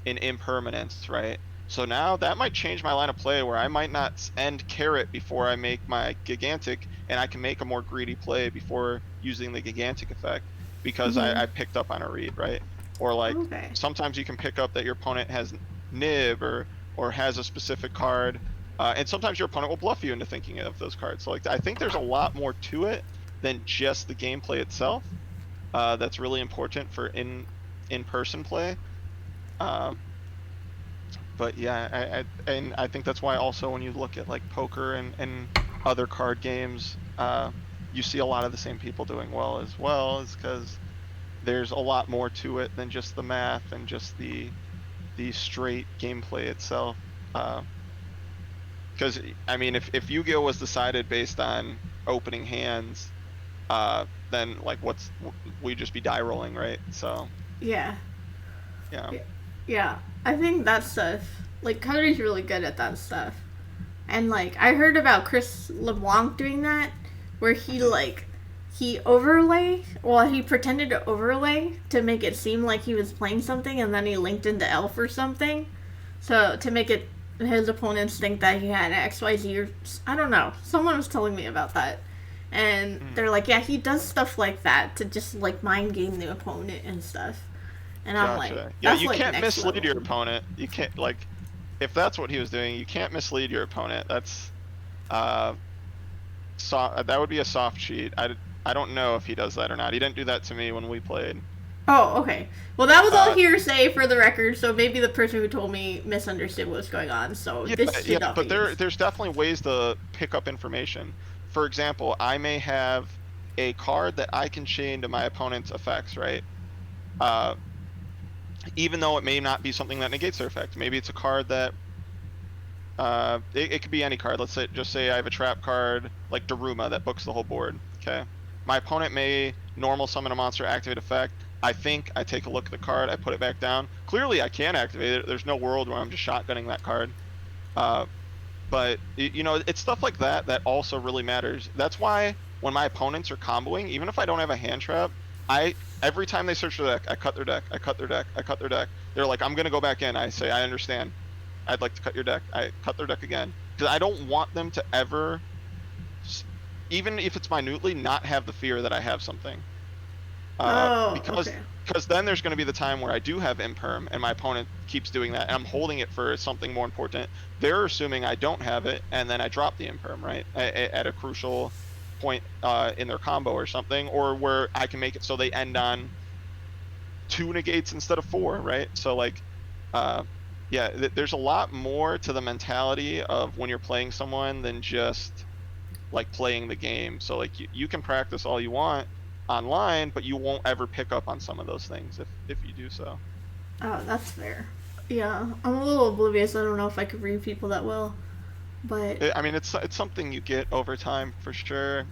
S2: an impermanence, right? So now that might change my line of play where I might not end carrot before I make my gigantic, and I can make a more greedy play before using the gigantic effect because I picked up on a read, right? Or like
S1: Okay.
S2: sometimes you can pick up that your opponent has nib or has a specific card, and sometimes your opponent will bluff you into thinking of those cards. So like I think there's a lot more to it than just the gameplay itself. That's really important for in-person play. Um, but yeah, and I think that's why also when you look at like poker and other card games, you see a lot of the same people doing well as well, is because there's a lot more to it than just the math and just the straight gameplay itself. Because I mean, if Yu-Gi-Oh was decided based on opening hands, then like we'd just be die rolling, right? So
S1: Yeah.
S2: yeah.
S1: Yeah. I think that stuff. Like, Cody's really good at that stuff. And, like, I heard about Chris LeBlanc doing that, where he overlay, well, he pretended to overlay to make it seem like he was playing something, and then he linked into Elf or something. So, to make it, his opponents think that he had XYZ or, I don't know. Someone was telling me about that. And they're like, yeah, he does stuff like that to just, like, mind game the opponent and stuff. And I'm like,
S2: Gotcha. Yeah,
S1: that's
S2: you
S1: like
S2: can't
S1: next
S2: mislead
S1: level.
S2: your opponent. You can't like if that's what he was doing, you can't mislead your opponent. That's uh that would be a soft cheat. I don't know if he does that or not. He didn't do that to me when we played.
S1: Oh, okay. Well, that was all
S2: Uh
S1: hearsay for the record, so maybe the person who told me misunderstood what was going on. So
S2: yeah,
S1: this should
S2: yeah,
S1: not
S2: but
S1: be used.
S2: there's definitely ways to pick up information. For example, I may have a card that I can chain to my opponent's effects, right? Uh Even though it may not be something that negates their effect. Maybe it's a card that it could be any card. Let's say, just say I have a trap card like Daruma that books the whole board. Okay, my opponent may normal summon a monster, activate effect. I think I take a look at the card, I put it back down. Clearly, I can activate it. There's no world where I'm just shotgunning that card. Uh, but you know, it's stuff like that that also really matters. That's why when my opponents are comboing, even if I don't have a hand trap, I every time they search their deck, I cut their deck, I cut their deck, I cut their deck. They're like, I'm gonna go back in. I say, I understand. I'd like to cut your deck. I cut their deck again because I don't want them to ever, even if it's minutely, not have the fear that I have something.
S1: Oh,
S2: Because
S1: okay.
S2: then there's going to be the time where I do have imperm and my opponent keeps doing that and I'm holding it for something more important. They're assuming I don't have it and then I drop the imperm, right, at a crucial point in their combo or something, or where I can make it so they end on 2 negates instead of 4, right? So like yeah, there's a lot more to the mentality of when you're playing someone than just like playing the game. So like you can practice all you want online, but you won't ever pick up on some of those things if you do so.
S1: Oh, that's fair. Yeah, I'm a little oblivious. I don't know if I could read people that well, but
S2: I mean, it's something you get over time for sure.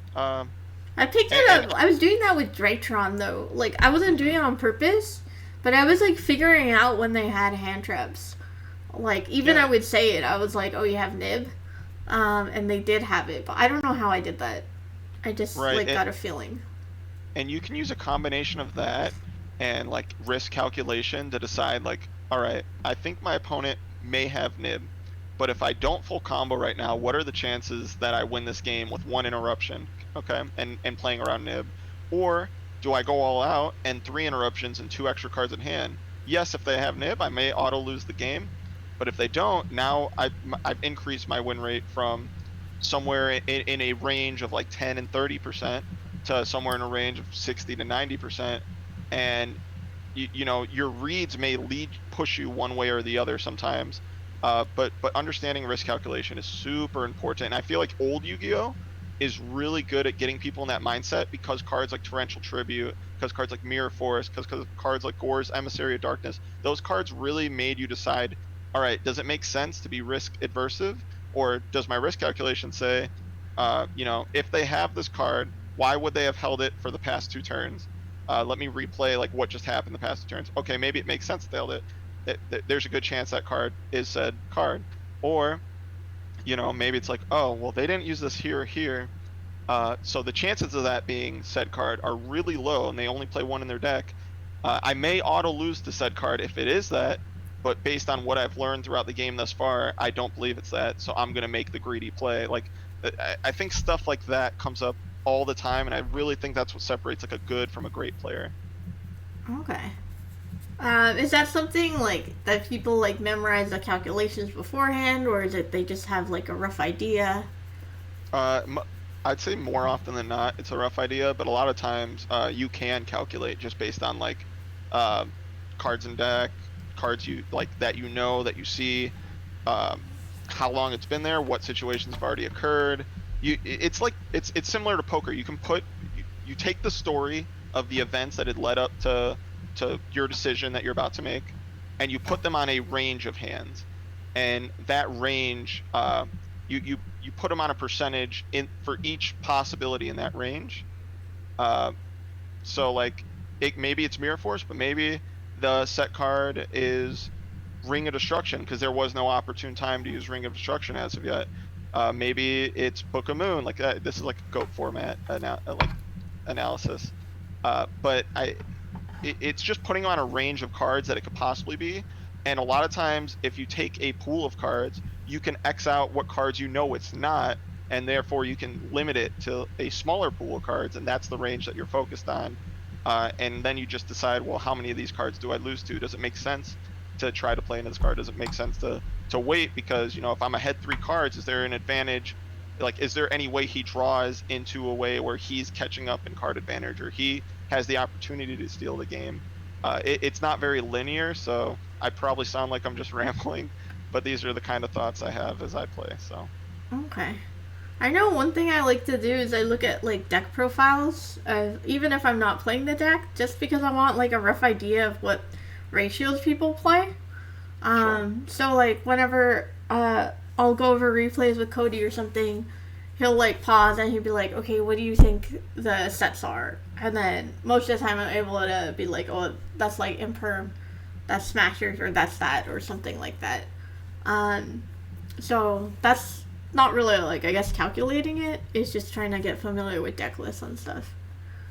S1: I picked it
S2: And
S1: up. I was doing that with Drytron though. Like I wasn't doing it on purpose, but I was like figuring out when they had hand traps. Like even I
S2: yeah,
S1: would say it. I was like, "Oh, you have nib," and they did have it, but I don't know how I did that. I just
S2: right.
S1: like got a feeling.
S2: And you can use a combination of that and like risk calculation to decide like, all right, I think my opponent may have nib, but if I don't full combo right now, what are the chances that I win this game with 1 interruption, okay, and playing around nib? Or do I go all out and 3 interruptions and 2 extra cards in hand? yes, if they have nib, I may auto lose the game, but if they don't, now I've increased my win rate from somewhere in a range of like 10 and 30% to somewhere in a range of 60 to 90%. And you know, your reads may push you one way or the other sometimes. But understanding risk calculation is super important. And I feel like old Yu-Gi-Oh is really good at getting people in that mindset because cards like Torrential Tribute, because cards like Mirror Force, because cards like Gore's Emissary of Darkness, those cards really made you decide, all right, does it make sense to be risk adversive, or does my risk calculation say, you know, if they have this card, why would they have held it for the past 2 turns? Let me replay like what just happened the past 2 turns. Okay, maybe it makes sense that they held it. There's a good chance that card is said card. Or, you know, maybe it's like, oh, well, they didn't use this here or here. So the chances of that being said card are really low, and they only play one in their deck. I may auto lose to said card if it is that, but based on what I've learned throughout the game thus far, I don't believe it's that. So I'm gonna make the greedy play. Like, I think stuff like that comes up all the time, and I really think that's what separates like a good from a great player.
S1: Okay. Is that something like that people like memorize the calculations beforehand, or is it they just have like a rough idea?
S2: Uh, I'd say more often than not, it's a rough idea, but a lot of times, you can calculate just based on like, uh, cards in deck, cards you like that you know that you see, um, how long it's been there, what situations have already occurred. It's like it's similar to poker. You can you take the story of the events that had led up to your decision that you're about to make, and you put them on a range of hands, and that range, you put them on a percentage in for each possibility in that range. Uh, so like maybe it's Mirror Force, but maybe the set card is Ring of Destruction because there was no opportune time to use Ring of Destruction as of yet. Maybe it's Book of Moon. Like this is like a GOAT format like analysis. But it's just putting on a range of cards that it could possibly be. And a lot of times, if you take a pool of cards, you can X out what cards you know it's not, and therefore you can limit it to a smaller pool of cards, and that's the range that you're focused on. And then you just decide, well, how many of these cards do I lose to? Does it make sense to try to play into this card? Does it make sense to wait? Because, you know, if I'm ahead 3 cards, is there an advantage? Like, is there any way he draws into a way where he's catching up in card advantage, or he has the opportunity to steal the game? It's not very linear, so I probably sound like I'm just rambling, but these are the kind of thoughts I have as I play. So
S1: Okay. I know one thing I like to do is I look at like deck profiles, even if I'm not playing the deck, just because I want like a rough idea of what ratios people play. So like whenever I'll go over replays with Cody or something, he'll like pause and he'll be like, "Okay, what do you think the sets are?" And then most of the time I'm able to be like, "Oh, that's like imperm, that's smashers, or that's that, or something like that." Um, so that's not really like I guess calculating it. It's just trying to get familiar with deck lists and stuff.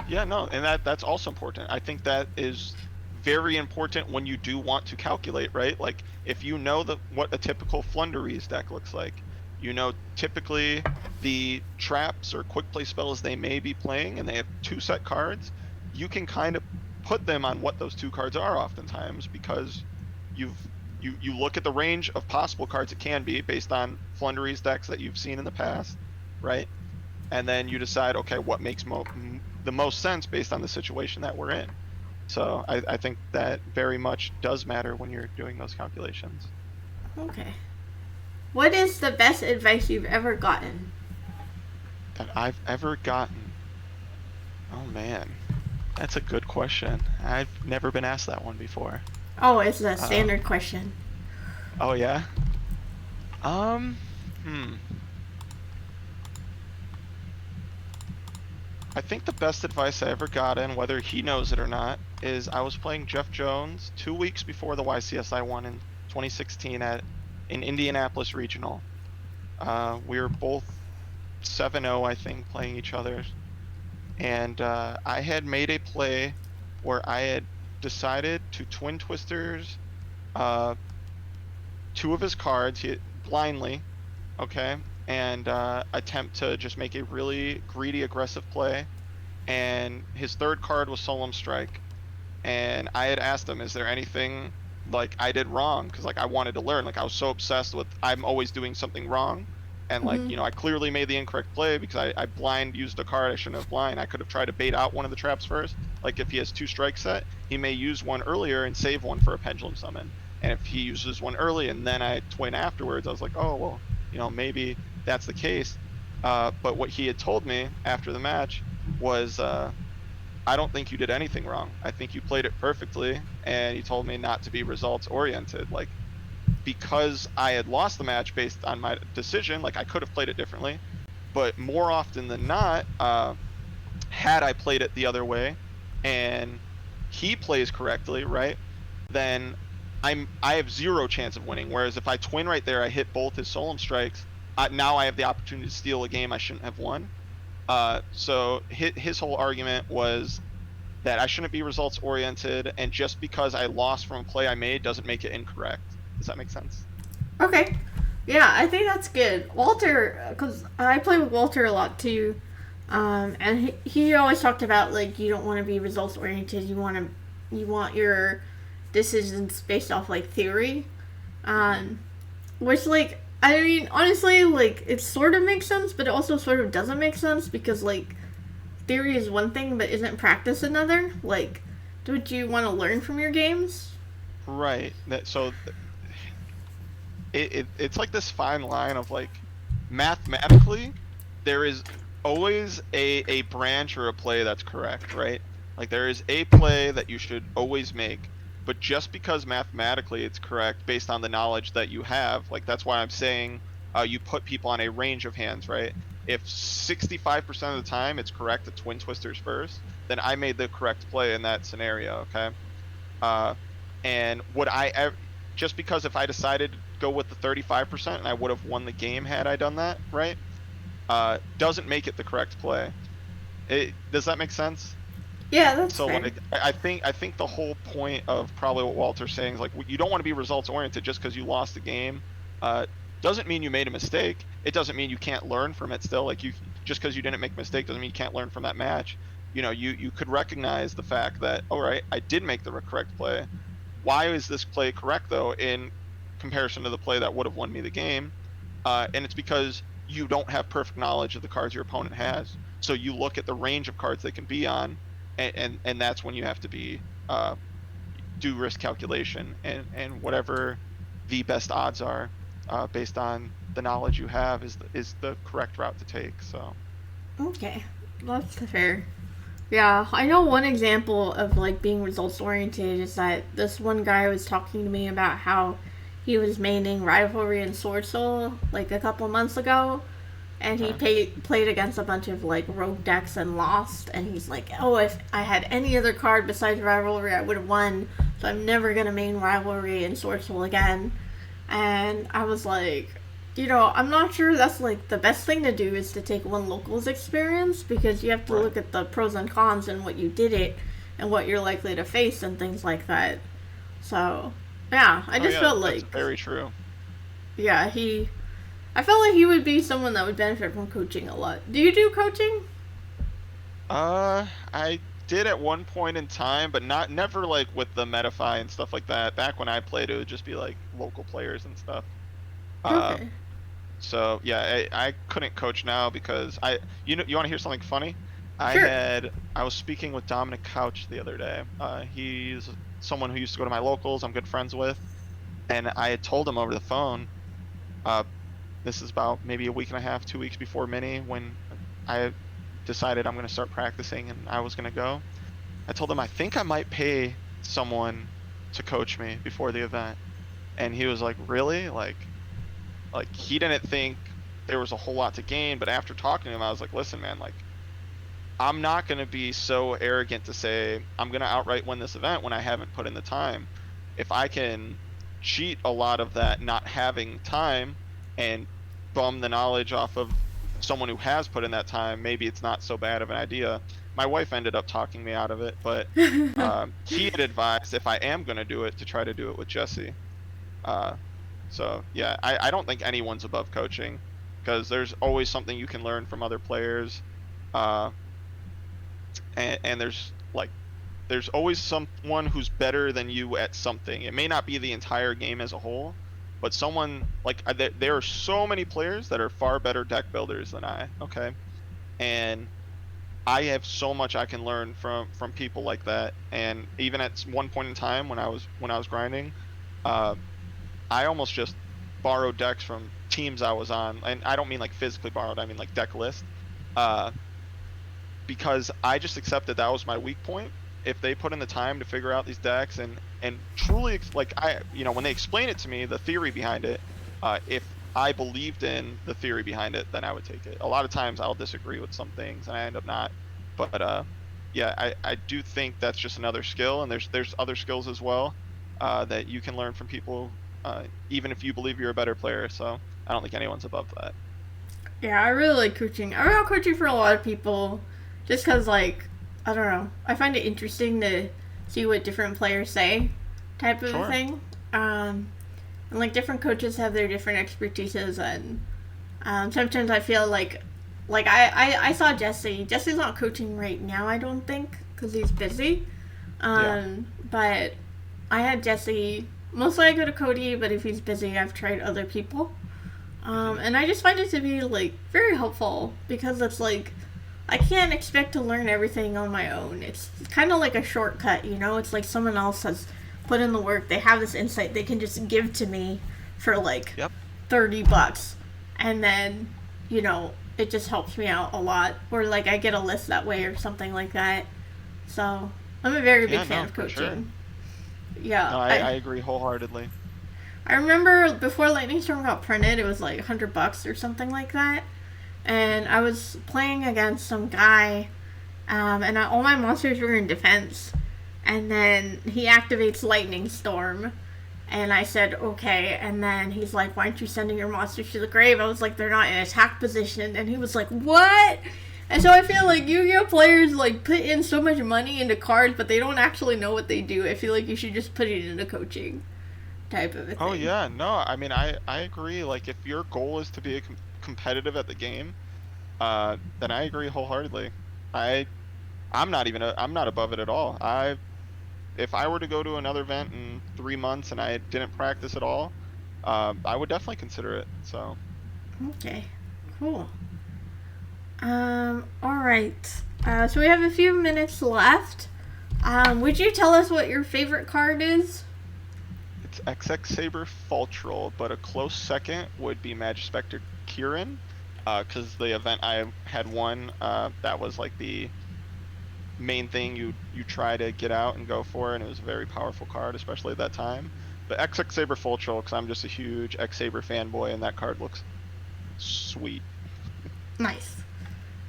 S2: yeah, no, and that's also important. I think that is very important when you do want to calculate, right? Like if you know what a typical Flunderies deck looks like, you know typically the traps or quick play spells they may be playing, and they have 2 set cards. You can kind of put them on what those 2 cards are oftentimes because you've you look at the range of possible cards it can be based on Flunderies decks that you've seen in the past, right? And then you decide, okay, what makes the most sense based on the situation that we're in. So I think that very much does matter when you're doing those calculations.
S1: Okay. What is the best advice you've ever gotten?
S2: That I've ever gotten. Oh man, that's a good question. I've never been asked that one before.
S1: Oh, it's a
S2: Uh,
S1: standard question.
S2: oh yeah. Um, hmm. I think the best advice I ever got, and whether he knows it or not, is I was playing Jeff Jones 2 weeks before the YCS I won in 2016 in Indianapolis Regional. We were both 7-0, I think, playing each other, and I had made a play where I had decided to Twin Twisters uh, 2 of his cards blindly, okay, and attempt to just make a really greedy, aggressive play. And his 3rd card was Solemn Strike. and I had asked him, is there anything like I did wrong? Because like I wanted to learn. Like I was so obsessed with I'm always doing something wrong, and like
S1: Mhm.
S2: I clearly made the incorrect play because I blind used a card I shouldn't have blind. I could have tried to bait out one of the traps first. Like if he has 2 strike set, he may use one earlier and save one for a pendulum summon. And if he uses one early and then I twin afterwards, I was like, oh well, maybe that's the case. But what he had told me after the match was, I don't think you did anything wrong. I think you played it perfectly, and he told me not to be results oriented. Like because I had lost the match based on my decision, like I could have played it differently, but more often than not, had I played it the other way, and he plays correctly, right? Then I have 0 chance of winning. Whereas if I twin right there, I hit both his solemn strikes. Now I have the opportunity to steal a game I shouldn't have won. So his whole argument was that I shouldn't be results oriented, and just because I lost from a play I made doesn't make it incorrect. Does that make sense?
S1: Okay. Yeah, I think that's good. Walter, because I play with Walter a lot too, and he always talked about like you don't want to be results oriented. You want your decisions based off like theory, um, which like I mean honestly like it sort of makes sense, but it also sort of doesn't make sense because like theory is one thing, but isn't practice another. Like, don't you want to learn from your games?
S2: Right. So it's like this fine line of like mathematically there is always a branch or a play that's correct, right? Like there is a play that you should always make, but just because mathematically it's correct based on the knowledge that you have, like that's why I'm saying you put people on a range of hands, right? If 65% of the time it's correct to twin twisters first, then I made the correct play in that scenario, okay? Uh, and would I ever, just because if I decided to go with the 35% and I would have won the game had I done that, right? Doesn't make it the correct play. Does that make sense?
S1: Yeah, that's
S2: So
S1: fair.
S2: like I think the whole point of probably what Walter's saying is like you don't want to be results oriented just because you lost the game. Uh, doesn't mean you made a mistake. It doesn't mean you can't learn from it still. Like you just because you didn't make a mistake doesn't mean you can't learn from that match. You could recognize the fact that all right, I did make the correct play. Why is this play correct though in comparison to the play that would have won me the game? And it's because you don't have perfect knowledge of the cards your opponent has. So you look at the range of cards they can be on, and that's when you have to be do risk calculation and whatever the best odds are based on the knowledge you have is the correct route to take. So
S1: Okay, that's fair. Yeah, I know one example of like being results oriented is that this one guy was talking to me about how he was maining Rivalry and Sword Soul like a couple months ago, and he
S2: okay.
S1: played against a bunch of like rogue decks and lost. And he's like, "Oh, if I had any other card besides Rivalry, I would have won. So I'm never gonna main Rivalry and Sword Soul again." And I was like, I'm not sure that's like the best thing to do is to take one locals experience because you have to
S2: Right.
S1: look at the pros and cons and what you did it and what you're likely to face and things like that. So, yeah, I
S2: Oh
S1: just
S2: yeah,
S1: felt
S2: that's
S1: like,
S2: very true.
S1: yeah, I felt like he would be someone that would benefit from coaching a lot. Do you do coaching?
S2: I did at one point in time, but never like with the Metafy and stuff like that. Back when I played, it would just be like local players and stuff. Uh,
S1: Okay.
S2: so yeah, I couldn't coach now because you want to hear something funny?
S1: Sure.
S2: I was speaking with Dominic Couch the other day. He's someone who used to go to my locals. I'm good friends with, and I had told him over the phone. Uh, this is about maybe a week and a half, 2 weeks before Mini when I decided I'm going to start practicing and I was going to go. I told him I think I might pay someone to coach me before the event, and he was like, "Really?" Like he didn't think there was a whole lot to gain, but after talking to him, I was like, "Listen, man, like I'm not going to be so arrogant to say I'm going to outright win this event when I haven't put in the time. If I can cheat a lot of that not having time and bum the knowledge off of someone who has put in that time, maybe it's not so bad of an idea." My wife ended up talking me out of it, but he had advised if I am going to do it to try to do it with Jesse. Uh, so yeah, I don't think anyone's above coaching because there's always something you can learn from other players. Uh, and there's like there's always someone who's better than you at something. It may not be the entire game as a whole, but someone like there are so many players that are far better deck builders than I. Okay, and I have so much I can learn from people like that. And even at one point in time when I was grinding, uh, I almost just borrowed decks from teams I was on, and I don't mean like physically borrowed. I mean like deck list. Uh, because I just accepted that was my weak point. If they put in the time to figure out these decks and truly like when they explain it to me, the theory behind it, if I believed in the theory behind it, then I would take it. A lot of times I'll disagree with some things and I end up not. But yeah, I do think that's just another skill, and there's other skills as well that you can learn from people, even if you believe you're a better player. So I don't think anyone's above that.
S1: Yeah, I really like coaching. I like coaching for a lot of people just because, like, I don't know. I find it interesting to see what different players say, type of
S2: Sure.
S1: thing. And, like, different coaches have their different expertises, and sometimes I feel like, I saw Jesse. Jesse's not coaching right now, I don't think, because he's busy. But I had Jesse. Mostly I go to Cody, but if he's busy, I've tried other people. And I just find it to be, like, very helpful because it's, like, I can't expect to learn everything on my own. It's kind of like a shortcut, you know? It's like someone else has put in the work. They have this insight they can just give to me for, like,
S2: Yep.
S1: $30. And then, it just helps me out a lot. Or, like, I get a list that way or something like that. So, I'm a very big fan of
S2: for
S1: coaching.
S2: sure.
S1: Yeah.
S2: No, I agree wholeheartedly.
S1: I remember before Lightning Storm got printed, it was like $100 or something like that. And I was playing against some guy, and all my monsters were in defense. And then he activates Lightning Storm, and I said, okay. And then he's like, why aren't you sending your monsters to the grave? I was like, they're not in attack position. And he was like, what? And so I feel like Yu-Gi-Oh players like put in so much money into cards, but they don't actually know what they do. I feel like you should just put it into coaching type of a thing.
S2: Oh yeah, no, I mean I agree. Like if your goal is to be competitive at the game, then I agree wholeheartedly. I I'm not above it at all. If I were to go to another event in 3 months and I didn't practice at all, I would definitely consider it. So
S1: Okay, cool. All right. So we have a few minutes left. Would you tell us what your favorite card is?
S2: it's XX Saber Fultrol, but a close second would be Magispector Kieran, because the event I had won, that was like the main thing you try to get out and go for, and it was a very powerful card, especially at that time. But XX Saber Fultrol, because I'm just a huge X Saber fanboy, and that card looks sweet.
S1: Nice.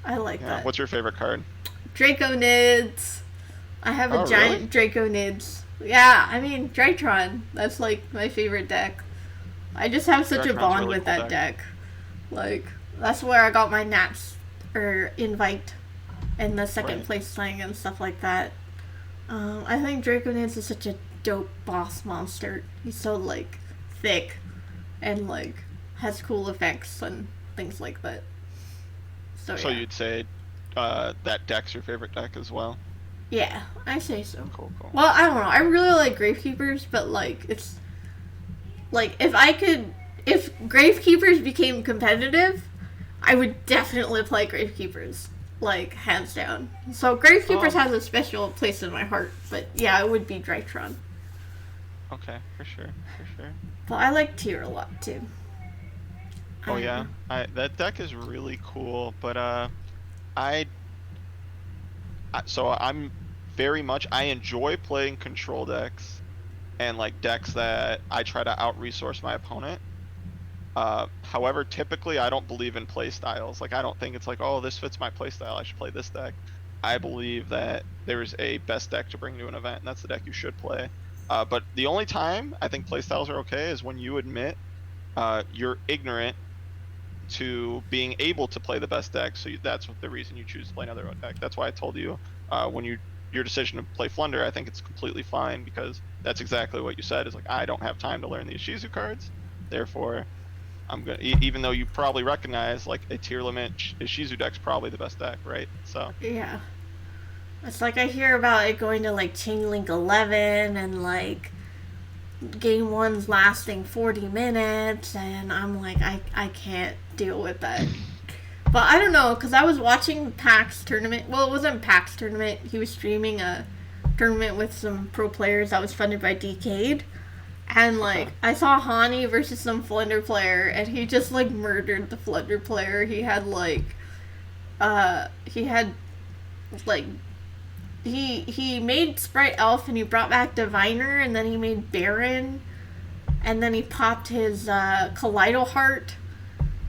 S1: I like
S2: Yeah.
S1: that.
S2: What's your favorite card?
S1: Draco Nids. I have a
S2: Oh,
S1: giant
S2: really?
S1: Draco Nids. Yeah, I mean, Drytron. That's like my favorite deck. I just have such a
S2: Drytron's
S1: bond
S2: really
S1: with
S2: cool
S1: that deck. Like, that's where I got my Nats, or invite, and the second
S2: Right.
S1: place thing and stuff like that. I think Draco Nids is such a dope boss monster. He's so, like, thick and, like, has cool effects and things like that. So
S2: So
S1: yeah.
S2: you'd say that deck's your favorite deck as well?
S1: Yeah, I say so.
S2: Cool.
S1: Well, I don't know. I really like Gravekeepers, but like it's like if Gravekeepers became competitive, I would definitely play Gravekeepers, like hands down. So Gravekeepers
S2: Oh.
S1: has a special place in my heart, but yeah, it would be Drytron.
S2: Okay, for sure.
S1: But I like Tyr a lot too.
S2: Oh yeah, that deck is really cool, but I so I'm very much I enjoy playing control decks and like decks that I try to out resource my opponent. However, typically I don't believe in play styles. Like I don't think it's like, oh, this fits my play style, I should play this deck. I believe that there's a best deck to bring to an event, and that's the deck you should play. But the only time I think play styles are okay is when you admit you're ignorant to being able to play the best deck. So that's the reason you choose to play another deck. That's why I told you your decision to play Flunder, I think it's completely fine, because that's exactly what you said. Is like, I don't have time to learn the Ishizu cards, therefore I'm gonna even though you probably recognize like a tier limit Ishizu deck's probably the best deck, right? So
S1: Yeah. It's like I hear about it going to like Chain Link 11 and like game one's lasting 40 minutes, and I'm like, I can't deal with that. But I don't know, because I was watching PAX tournament. Well, it wasn't PAX tournament. He was streaming a tournament with some pro players that was funded by Decade. And, like, I saw Hani versus some Flunder player, and he just, like, murdered the Flunder player. He had, like, he made Sprite Elf, and he brought back Diviner, and then he made Baron, and then he popped his, Kaleido Heart,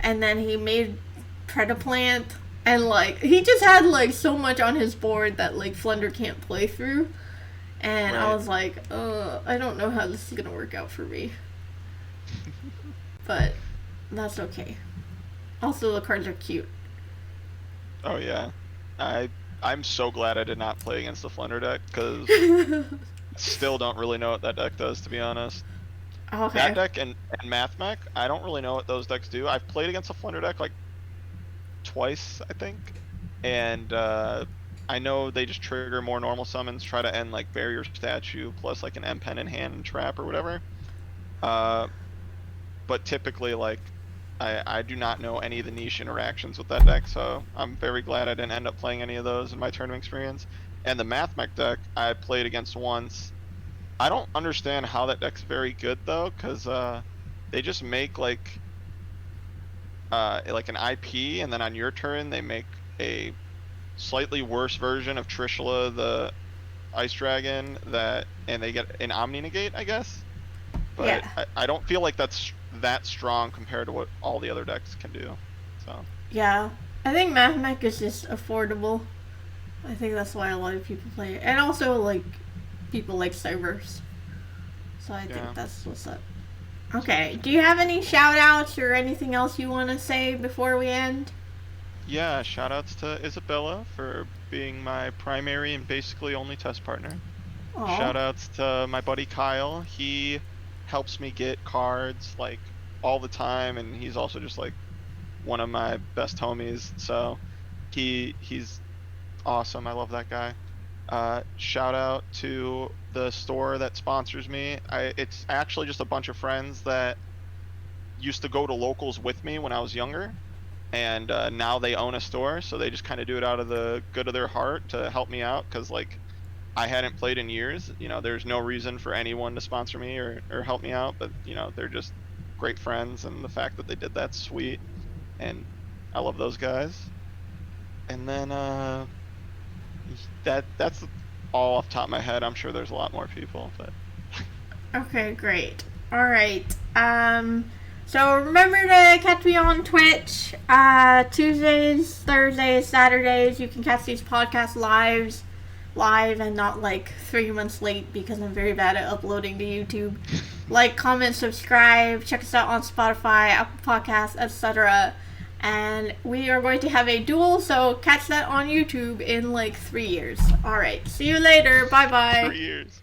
S1: and then he made Predaplant, and, like, he just had, like, so much on his board that, like, Flunder can't play through. And I was like, I don't know how this is going to work out for me. But that's okay. Also, the cards are cute.
S2: Oh, yeah. I'm so glad I did not play against the Flunder deck, because still don't really know what that deck does, to be honest.
S1: Okay.
S2: That deck and MathMech, I don't really know what those decks do. I've played against a Flunder deck, like, twice, I think. And, I know they just trigger more normal summons, try to end like Barrier Statue plus like an M-Pen in hand and trap or whatever. But typically, like, I do not know any of the niche interactions with that deck, so I'm very glad I didn't end up playing any of those in my tournament experience. And the MathMech deck I played against once. I don't understand how that deck's very good though, because they just make like an IP, and then on your turn they make a slightly worse version of Trishula, the Ice Dragon, and they get an Omni Negate, I guess. But
S1: yeah.
S2: I don't feel like that's that strong compared to what all the other decks can do. So
S1: yeah, I think MathMech is just affordable. I think that's why a lot of people play it, and also like people like Cyberse. So I think that's what's up. Okay, do you have any shout outs or anything else you want to say before we end?
S2: yeah, shoutouts to Isabella for being my primary and basically only test partner.
S1: Aww.
S2: Shoutouts to my buddy Kyle. He helps me get cards like all the time, and he's also just like one of my best homies. So he's awesome. I love that guy. Shout out to the store that sponsors me. It's actually just a bunch of friends that used to go to locals with me when I was younger. And now they own a store, so they just kind of do it out of the good of their heart to help me out, because like I hadn't played in years. You know, there's no reason for anyone to sponsor me or help me out, but you know, they're just great friends, and the fact that they did that's sweet, and I love those guys. And then that's all off the top of my head. I'm sure there's a lot more people, but
S1: okay, great. All right. So remember to catch me on Twitch, Tuesdays, Thursdays, Saturdays. You can catch these podcasts live and not like 3 months late, because I'm very bad at uploading to YouTube. Like, comment, subscribe, check us out on Spotify, Apple Podcasts, etc. And we are going to have a duel, so catch that on YouTube in like 3 years. Alright, see you later. Bye bye.
S2: 3 years.